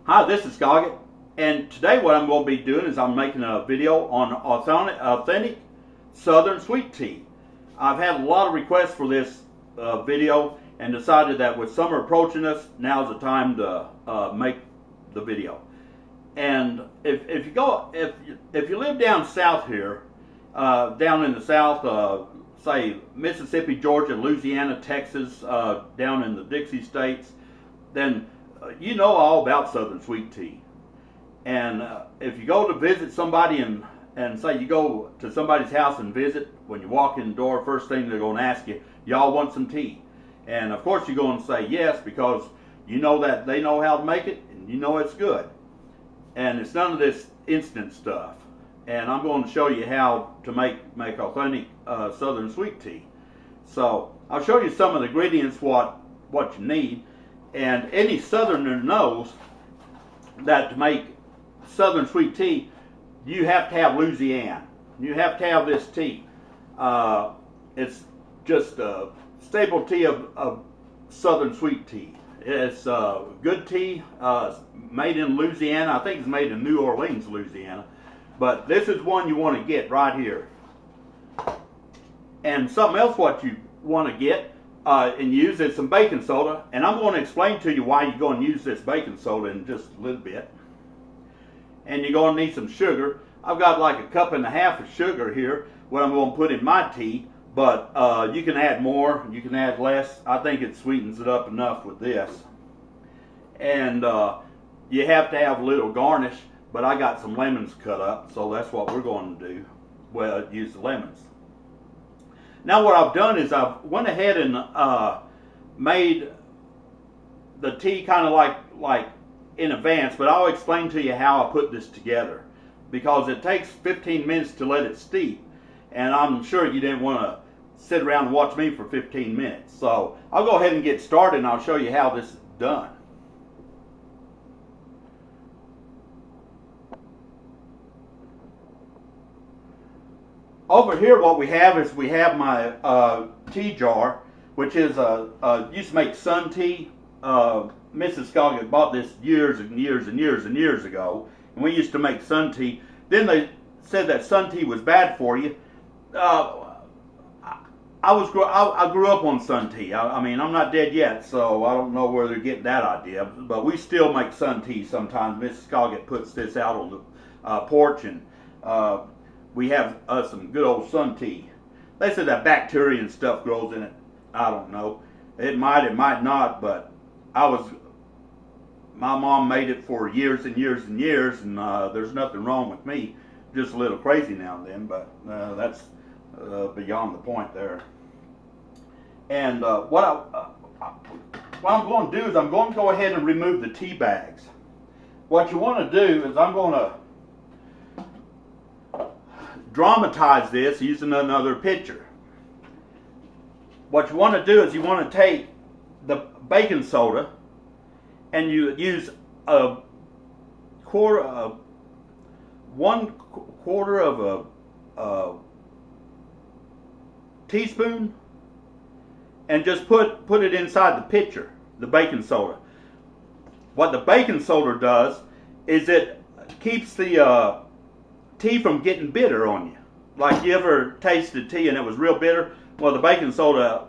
Hi, this is Goggett, and today what I'm going to be doing is I'm making a video on authentic Southern sweet tea. I've had a lot of requests for this video and decided that with summer approaching us, now's the time to make the video. And if you live down south here, down in the south, say Mississippi, Georgia, Louisiana, Texas, down in the Dixie states, then you know all about Southern sweet tea. And if you go to visit somebody and say you go to somebody's house and visit, when you walk in the door, first thing they're going to ask you, y'all want some tea? And of course you're going to say yes, because you know that they know how to make it and you know it's good. And it's none of this instant stuff. And I'm going to show you how to make authentic Southern sweet tea. So I'll show you some of the ingredients, what you need. And any Southerner knows that to make Southern sweet tea, you have to have Louisiana. You have to have this tea. It's just a staple tea of Southern sweet tea. It's good tea, made in Louisiana. I think it's made in New Orleans, Louisiana. But this is one you want to get right here. And something else what you want to get and use is some baking soda. And I'm going to explain to you why you're going to use this baking soda in just a little bit. And you're going to need some sugar. I've got like 1.5 cups of sugar here, what I'm going to put in my tea. But you can add more, you can add less. I think it sweetens it up enough with this. And you have to have a little garnish, but I got some lemons cut up, so that's what we're going to do. Well, use the lemons. Now what I've done is I've went ahead and made the tea kind of like in advance, but I'll explain to you how I put this together, because it takes 15 minutes to let it steep. And I'm sure you didn't want to sit around and watch me for 15 minutes. So I'll go ahead and get started and I'll show you how this is done. Over here what we have is we have my tea jar, which is used to make sun tea. Mrs. Goggett bought this years and years and years and years ago. And we used to make sun tea. Then they said that sun tea was bad for you. I grew up on sun tea. I mean, I'm not dead yet, so I don't know where they're getting that idea. But we still make sun tea sometimes. Mrs. Goggett puts this out on the porch, and we have some good old sun tea. They said that bacteria and stuff grows in it. I don't know. It might not, but my mom made it for years and years and years, and there's nothing wrong with me. Just a little crazy now and then, but that's beyond the point there. And what I'm going to do is I'm going to go ahead and remove the tea bags. What you want to do is I'm going to dramatize this using another picture. What you want to do is you want to take the baking soda and you use one quarter of a teaspoon, and just put it inside the pitcher, the baking soda. What the baking soda does is it keeps the tea from getting bitter on you. Like, you ever tasted tea and it was real bitter? Well, the baking soda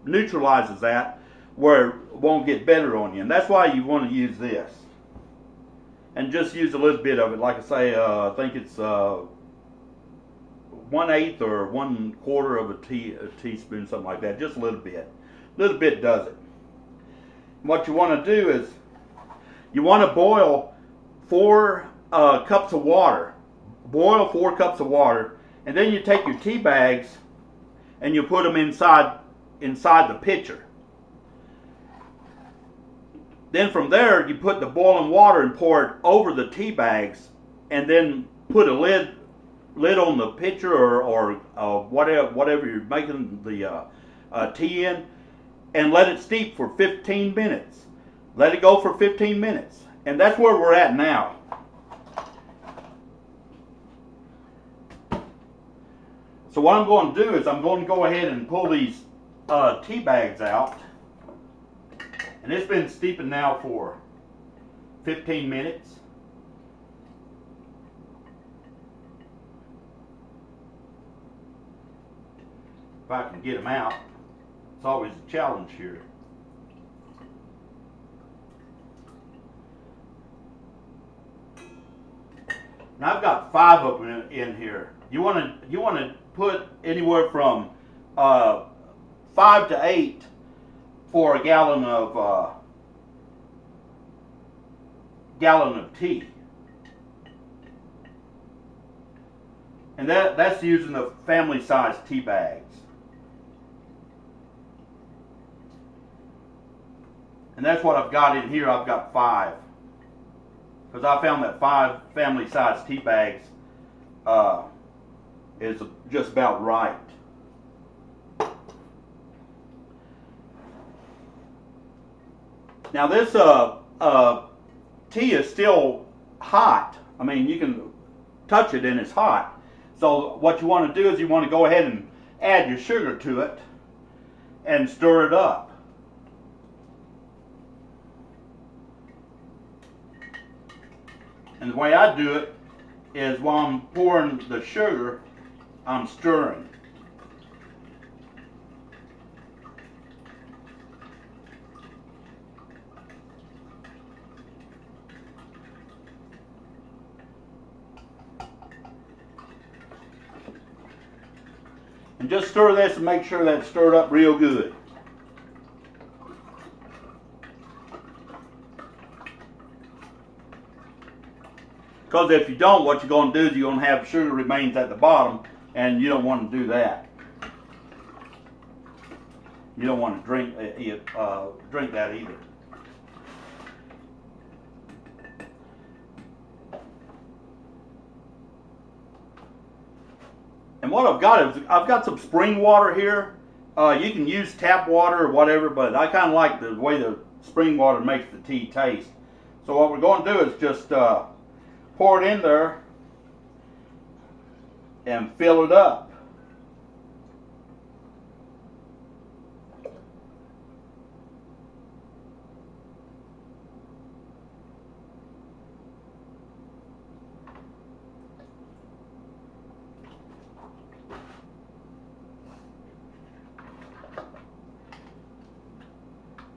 neutralizes that, where it won't get bitter on you. And that's why you want to use this. And just use a little bit of it. Like I say, I think it's 1/8 or 1/4 of a teaspoon, something like that. Just a little bit. A little bit does it. What you want to do is you want to boil 4 cups of water. Boil 4 cups of water, and then you take your tea bags and you put them inside the pitcher. Then from there, you put the boiling water and pour it over the tea bags, and then put a lid on the pitcher or whatever you're making the tea in, and let it steep for 15 minutes. Let it go for 15 minutes. And that's where we're at now. So what I'm going to do is I'm going to go ahead and pull these tea bags out. And it's been steeping now for 15 minutes. If I can get them out, it's always a challenge here. Now I've got 5 of them in here. You want to put anywhere from 5 to 8 for a gallon of tea, and that's using the family-sized tea bags. And that's what I've got in here. I've got 5. Because I found that 5 family-sized tea bags is just about right. Now this tea is still hot. I mean, you can touch it and it's hot. So what you want to do is you want to go ahead and add your sugar to it and stir it up. And the way I do it is while I'm pouring the sugar, I'm stirring. And just stir this and make sure that it's stirred up real good. Because if you don't, what you're going to do is you're going to have sugar remains at the bottom, and you don't want to do that. You don't want to drink that either. And what I've got is I've got some spring water here. You can use tap water or whatever, but I kind of like the way the spring water makes the tea taste. So what we're going to do is just pour it in there and fill it up.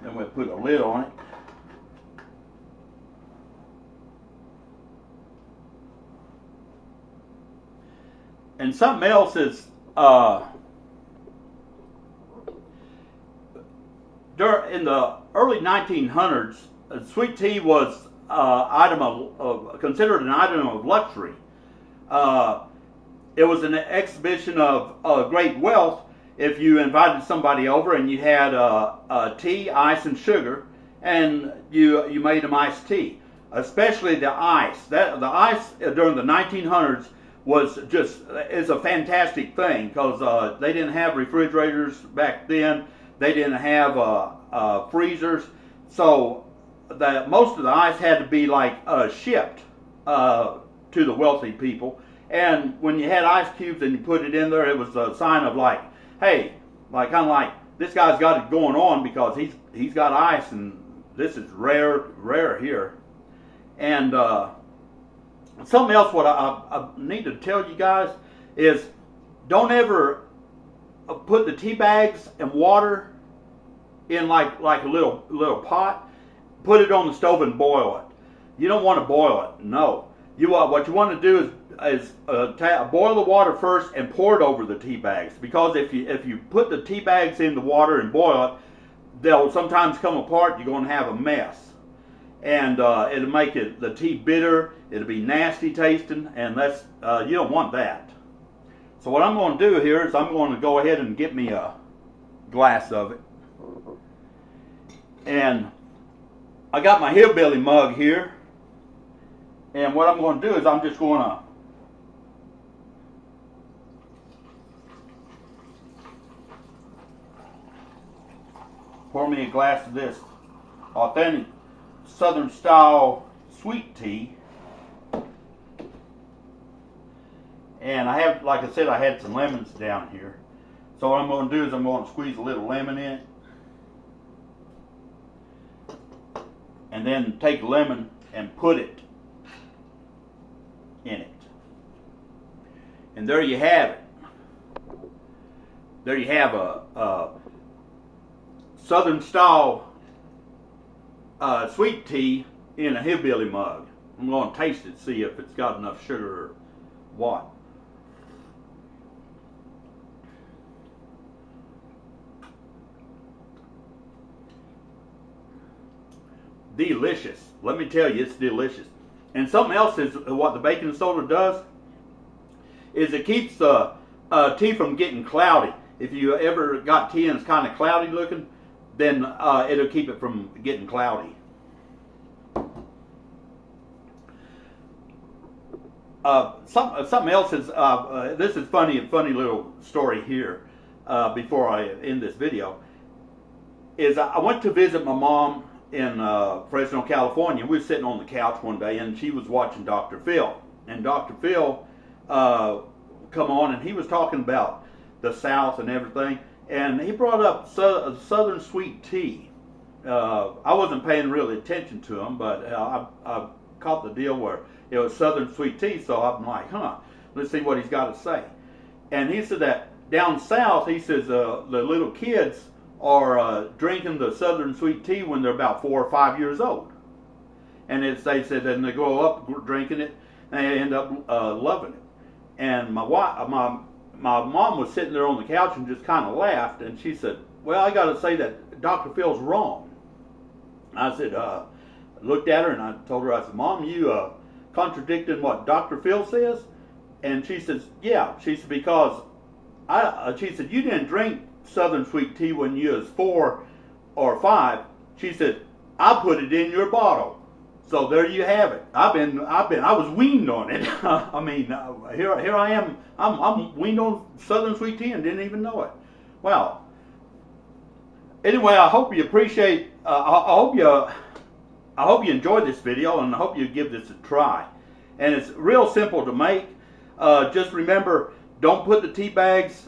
Then we'll put a lid on it. And something else is, in the early 1900s, sweet tea was considered an item of luxury. It was an exhibition of great wealth if you invited somebody over and you had tea, ice, and sugar, and you made them iced tea. Especially the ice. The ice during the 1900s is a fantastic thing, because they didn't have refrigerators back then. They didn't have freezers, so most of the ice had to be like shipped to the wealthy people. And when you had ice cubes and you put it in there, it was a sign of like, hey, like kind of like this guy's got it going on because he's got ice, and this is rare here. And something else what I need to tell you guys is don't ever put the tea bags and water in like a little pot. Put it on the stove and boil it. You don't want to boil it. No. What you want to do is boil the water first and pour it over the tea bags, because if you put the tea bags in the water and boil it, they'll sometimes come apart. You're going to have a mess. And it'll make the tea bitter. It'll be nasty tasting, and that's you don't want that. So what I'm going to do here is I'm going to go ahead and get me a glass of it. And I got my hillbilly mug here. And what I'm going to do is I'm just going to pour me a glass of this authentic Southern style sweet tea. And I have, like I said, I had some lemons down here. So what I'm going to do is I'm going to squeeze a little lemon in. And then take the lemon and put it in it. And there you have it. There you have a Southern style sweet tea in a hillbilly mug. I'm going to taste it, see if it's got enough sugar or what. Delicious. Let me tell you, it's delicious. And something else is what the baking soda does is it keeps the tea from getting cloudy. If you ever got tea and it's kind of cloudy looking, then it'll keep it from getting cloudy. Something else is, this is funny little story here before I end this video, is I went to visit my mom in Fresno, California. We were sitting on the couch one day and she was watching Dr. Phil. And Dr. Phil come on and he was talking about the South and everything. And he brought up Southern sweet tea. I wasn't paying really attention to him, but I caught the deal where it was Southern sweet tea. So I'm like, let's see what he's got to say. And he said that down south, he says the little kids are drinking the Southern sweet tea when they're about 4 or 5 years old. And they said then they grow up drinking it and they end up loving it. And my mom was sitting there on the couch and just kind of laughed, and she said, well, I got to say that Dr. Phil's wrong. I said, looked at her and I told her, I said, Mom, you contradicting what Dr. Phil says? And she says, yeah. She said, because she said, you didn't drink Southern sweet tea when you was 4 or 5. She said, I put it in your bottle. So there you have it. I was weaned on it. I mean, here I am. I'm weaned on Southern sweet tea and didn't even know it. Well, anyway, I hope you appreciate. I hope you enjoyed this video, and I hope you give this a try. And it's real simple to make. Just remember, don't put the tea bags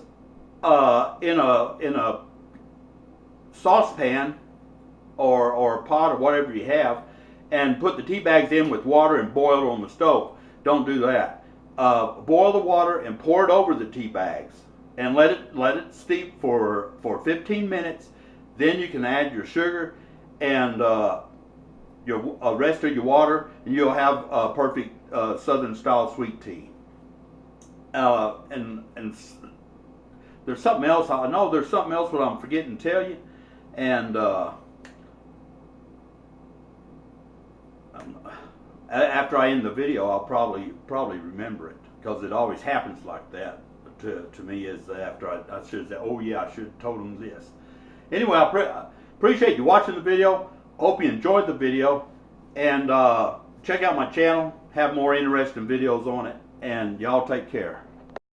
in a saucepan or a pot or whatever you have, and put the tea bags in with water and boil it on the stove. Don't do that. Boil the water and pour it over the tea bags and let it steep for 15 minutes. Then you can add your sugar and your rest of your water, and you'll have a perfect Southern style sweet tea. And there's something else. I know there's something else that I'm forgetting to tell you, and after I end the video, I'll probably remember it, because it always happens like that to me. Is after I should say, oh yeah, I should have told them this. Anyway, I appreciate you watching the video. Hope you enjoyed the video, and check out my channel. Have more interesting videos on it, and y'all take care.